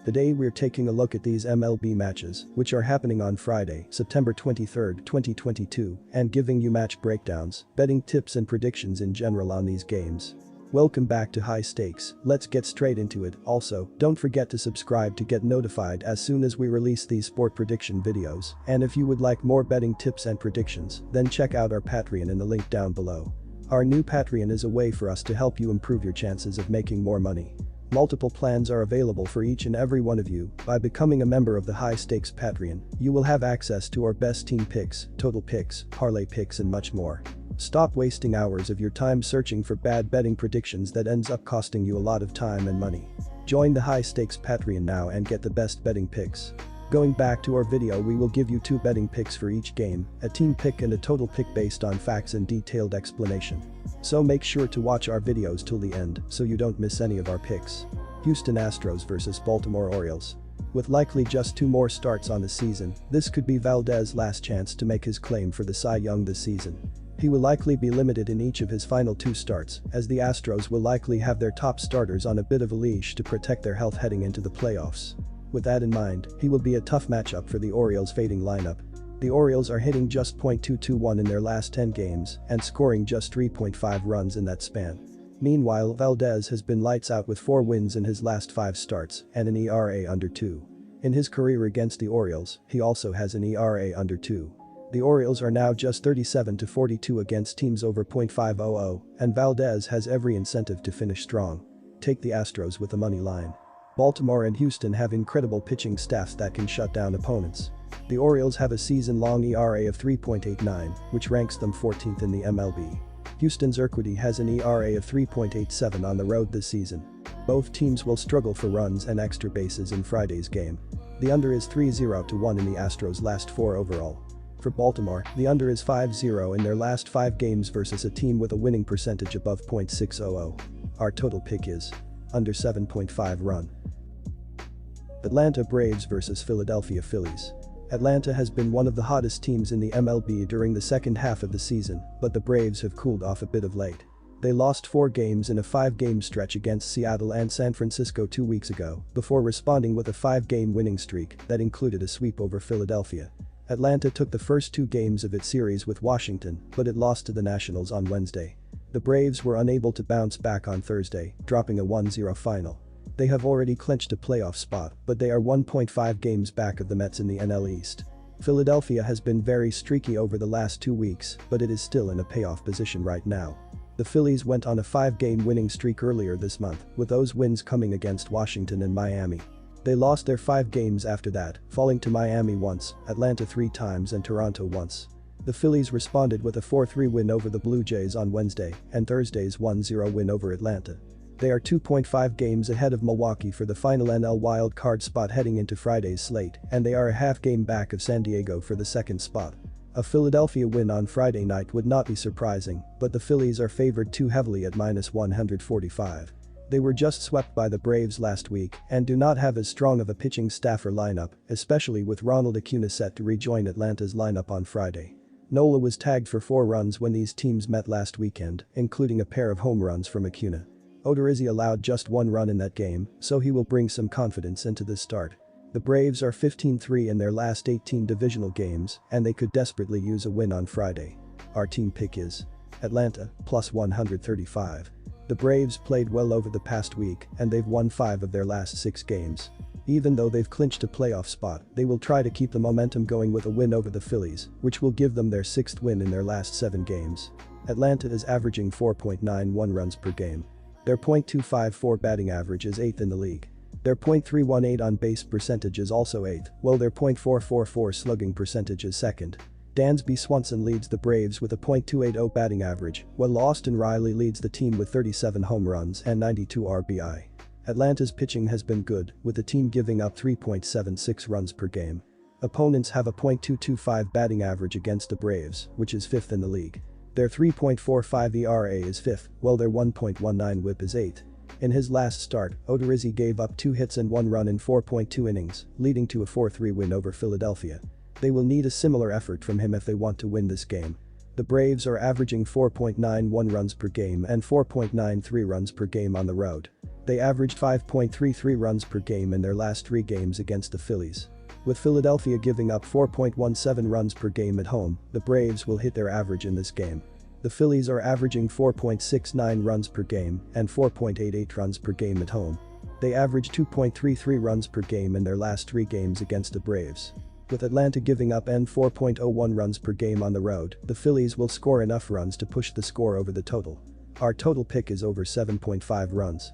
Today we're taking a look at these MLB matches, which are happening on Friday, September 23, 2022, and giving you match breakdowns, betting tips and predictions in general on these games. Welcome back to High Stakes, let's get straight into it. Also, don't forget to subscribe to get notified as soon as we release these sport prediction videos, and if you would like more betting tips and predictions, then check out our Patreon in the link down below. Our new Patreon is a way for us to help you improve your chances of making more money. Multiple plans are available for each and every one of you. By becoming a member of the High Stakes Patreon, you will have access to our best team picks, total picks, parlay picks and much more. Stop wasting hours of your time searching for bad betting predictions that ends up costing you a lot of time and money. Join the High Stakes Patreon now and get the best betting picks. Going back to our video, we will give you 2 betting picks for each game, a team pick and a total pick based on facts and detailed explanation. So make sure to watch our videos till the end so you don't miss any of our picks. Houston Astros vs Baltimore Orioles. With likely just 2 more starts on the season, this could be Valdez's last chance to make his claim for the Cy Young this season. He will likely be limited in each of his final 2 starts, as the Astros will likely have their top starters on a bit of a leash to protect their health heading into the playoffs. With that in mind, he will be a tough matchup for the Orioles' fading lineup. The Orioles are hitting just .221 in their last 10 games and scoring just 3.5 runs in that span. Meanwhile, Valdez has been lights out with 4 wins in his last 5 starts and an ERA under 2. In his career against the Orioles, he also has an ERA under 2. The Orioles are now just 37-42 against teams over .500, and Valdez has every incentive to finish strong. Take the Astros with the money line. Baltimore and Houston have incredible pitching staffs that can shut down opponents. The Orioles have a season-long ERA of 3.89, which ranks them 14th in the MLB. Houston's Urquidy has an ERA of 3.87 on the road this season. Both teams will struggle for runs and extra bases in Friday's game. The under is 3-0-1 in the Astros' last 4 overall. For Baltimore, the under is 5-0 in their last 5 games versus a team with a winning percentage above .600. Our total pick is under 7.5 run. Atlanta Braves vs Philadelphia Phillies. Atlanta has been one of the hottest teams in the MLB during the second half of the season, but the Braves have cooled off a bit of late. They lost 4 games in a 5-game stretch against Seattle and San Francisco 2 weeks ago, before responding with a 5-game winning streak that included a sweep over Philadelphia. Atlanta took the first 2 games of its series with Washington, but it lost to the Nationals on Wednesday. The Braves were unable to bounce back on Thursday, dropping a 1-0 final. They have already clinched a playoff spot, but they are 1.5 games back of the Mets in the NL East. Philadelphia has been very streaky over the last 2 weeks, but it is still in a payoff position right now. The Phillies went on a 5-game winning streak earlier this month, with those wins coming against Washington and Miami. They lost their 5 games after that, falling to Miami once, Atlanta 3 times and Toronto once. The Phillies responded with a 4-3 win over the Blue Jays on Wednesday and Thursday's 1-0 win over Atlanta. They are 2.5 games ahead of Milwaukee for the final NL wild card spot heading into Friday's slate, and they are a half game back of San Diego for the 2nd spot. A Philadelphia win on Friday night would not be surprising, but the Phillies are favored too heavily at -145. They were just swept by the Braves last week and do not have as strong of a pitching staff or lineup, especially with Ronald Acuna set to rejoin Atlanta's lineup on Friday. Nola was tagged for 4 runs when these teams met last weekend, including a pair of home runs from Acuna. Odorizzi allowed just 1 run in that game, so he will bring some confidence into this start. The Braves are 15-3 in their last 18 divisional games, and they could desperately use a win on Friday. Our team pick is Atlanta, +135. The Braves played well over the past week, and they've won 5 of their last 6 games. Even though they've clinched a playoff spot, they will try to keep the momentum going with a win over the Phillies, which will give them their 6th win in their last 7 games. Atlanta is averaging 4.91 runs per game. Their .254 batting average is 8th in the league. Their .318 on-base percentage is also 8th, while their .444 slugging percentage is 2nd. Dansby Swanson leads the Braves with a .280 batting average, while Austin Riley leads the team with 37 home runs and 92 RBI. Atlanta's pitching has been good, with the team giving up 3.76 runs per game. Opponents have a .225 batting average against the Braves, which is 5th in the league. Their 3.45 ERA is 5th, while their 1.19 WHIP is 8th. In his last start, Odorizzi gave up 2 hits and 1 run in 4.2 innings, leading to a 4-3 win over Philadelphia. They will need a similar effort from him if they want to win this game. The Braves are averaging 4.91 runs per game and 4.93 runs per game on the road. They averaged 5.33 runs per game in their last 3 games against the Phillies. With Philadelphia giving up 4.17 runs per game at home, the Braves will hit their average in this game. The Phillies are averaging 4.69 runs per game and 4.88 runs per game at home. They average 2.33 runs per game in their last 3 games against the Braves. With Atlanta giving up 4.01 runs per game on the road, the Phillies will score enough runs to push the score over the total. Our total pick is over 7.5 runs.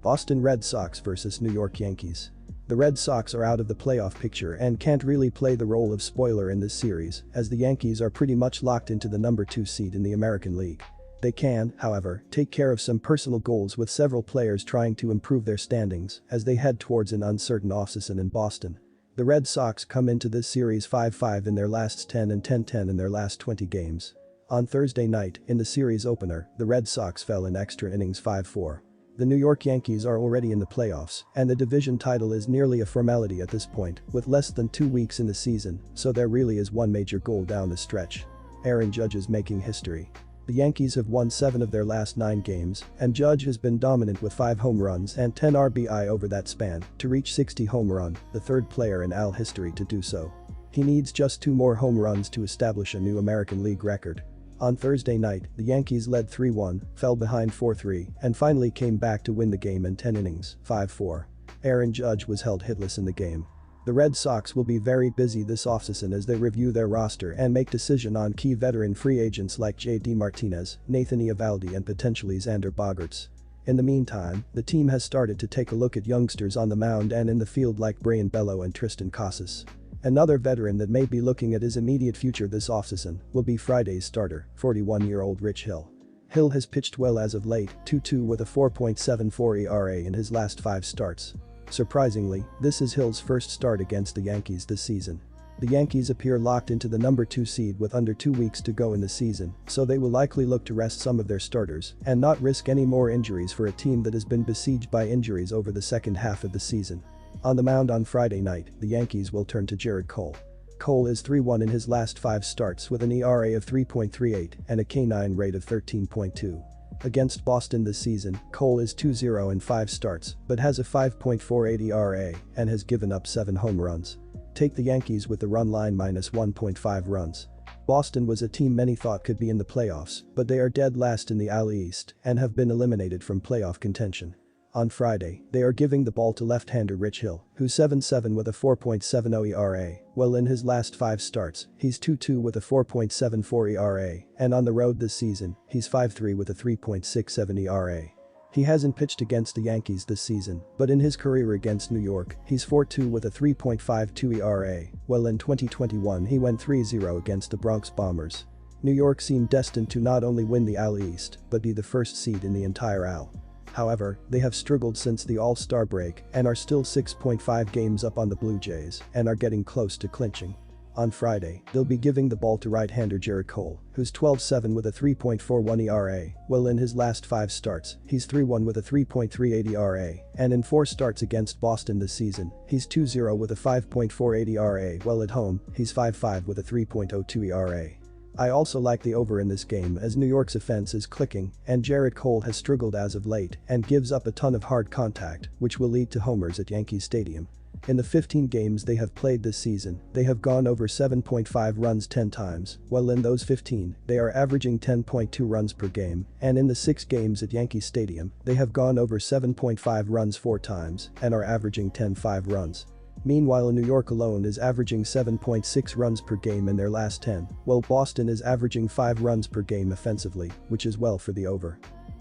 Boston Red Sox vs New York Yankees. The Red Sox are out of the playoff picture and can't really play the role of spoiler in this series, as the Yankees are pretty much locked into the number 2 seed in the American League. They can, however, take care of some personal goals with several players trying to improve their standings as they head towards an uncertain offseason in Boston. The Red Sox come into this series 5-5 in their last 10 and 10-10 in their last 20 games. On Thursday night, in the series opener, the Red Sox fell in extra innings 5-4. The New York Yankees are already in the playoffs, and the division title is nearly a formality at this point, with less than 2 weeks in the season, so there really is one major goal down the stretch. Aaron Judge is making history. The Yankees have won 7 of their last 9 games, and Judge has been dominant with 5 home runs and 10 RBI over that span to reach 60 home run, the 3rd player in AL history to do so. He needs just 2 more home runs to establish a new American League record. On Thursday night, the Yankees led 3-1, fell behind 4-3, and finally came back to win the game in 10 innings, 5-4. Aaron Judge was held hitless in the game. The Red Sox will be very busy this offseason as they review their roster and make decision on key veteran free agents like J.D. Martinez, Nathan Eovaldi and potentially Xander Bogaerts. In the meantime, the team has started to take a look at youngsters on the mound and in the field like Brayan Bello and Tristan Casas. Another veteran that may be looking at his immediate future this offseason will be Friday's starter, 41-year-old Rich Hill. Hill has pitched well as of late, 2-2 with a 4.74 ERA in his last 5 starts. Surprisingly, this is Hill's first start against the Yankees this season. The Yankees appear locked into the number 2 seed with under 2 weeks to go in the season, so they will likely look to rest some of their starters and not risk any more injuries for a team that has been besieged by injuries over the second half of the season. On the mound on Friday night, the Yankees will turn to Gerrit Cole. Cole is 3-1 in his last 5 starts with an ERA of 3.38 and a K9 rate of 13.2. Against Boston this season, Cole is 2-0 in 5 starts but has a 5.48 ERA and has given up 7 home runs. Take the Yankees with the run line minus 1.5 runs. Boston was a team many thought could be in the playoffs, but they are dead last in the AL East and have been eliminated from playoff contention. On Friday, they are giving the ball to left-hander Rich Hill, who's 7-7 with a 4.70 ERA, while in his last 5 starts, he's 2-2 with a 4.74 ERA, and on the road this season, he's 5-3 with a 3.67 ERA. He hasn't pitched against the Yankees this season, but in his career against New York, he's 4-2 with a 3.52 ERA, while in 2021 he went 3-0 against the Bronx Bombers. New York seemed destined to not only win the AL East, but be the first seed in the entire AL. However, they have struggled since the All-Star break and are still 6.5 games up on the Blue Jays and are getting close to clinching. On Friday, they'll be giving the ball to right-hander Gerrit Cole, who's 12-7 with a 3.41 ERA, while in his last 5 starts, he's 3-1 with a 3.38 ERA, and in 4 starts against Boston this season, he's 2-0 with a 5.48 ERA, while at home, he's 5-5 with a 3.02 ERA. I also like the over in this game as New York's offense is clicking and Gerrit Cole has struggled as of late and gives up a ton of hard contact, which will lead to homers at Yankee Stadium. In the 15 games they have played this season, they have gone over 7.5 runs 10 times, while in those 15, they are averaging 10.2 runs per game, and in the 6 games at Yankee Stadium, they have gone over 7.5 runs 4 times and are averaging 10.5 runs. Meanwhile, New York alone is averaging 7.6 runs per game in their last 10, while Boston is averaging 5 runs per game offensively, which is well for the over.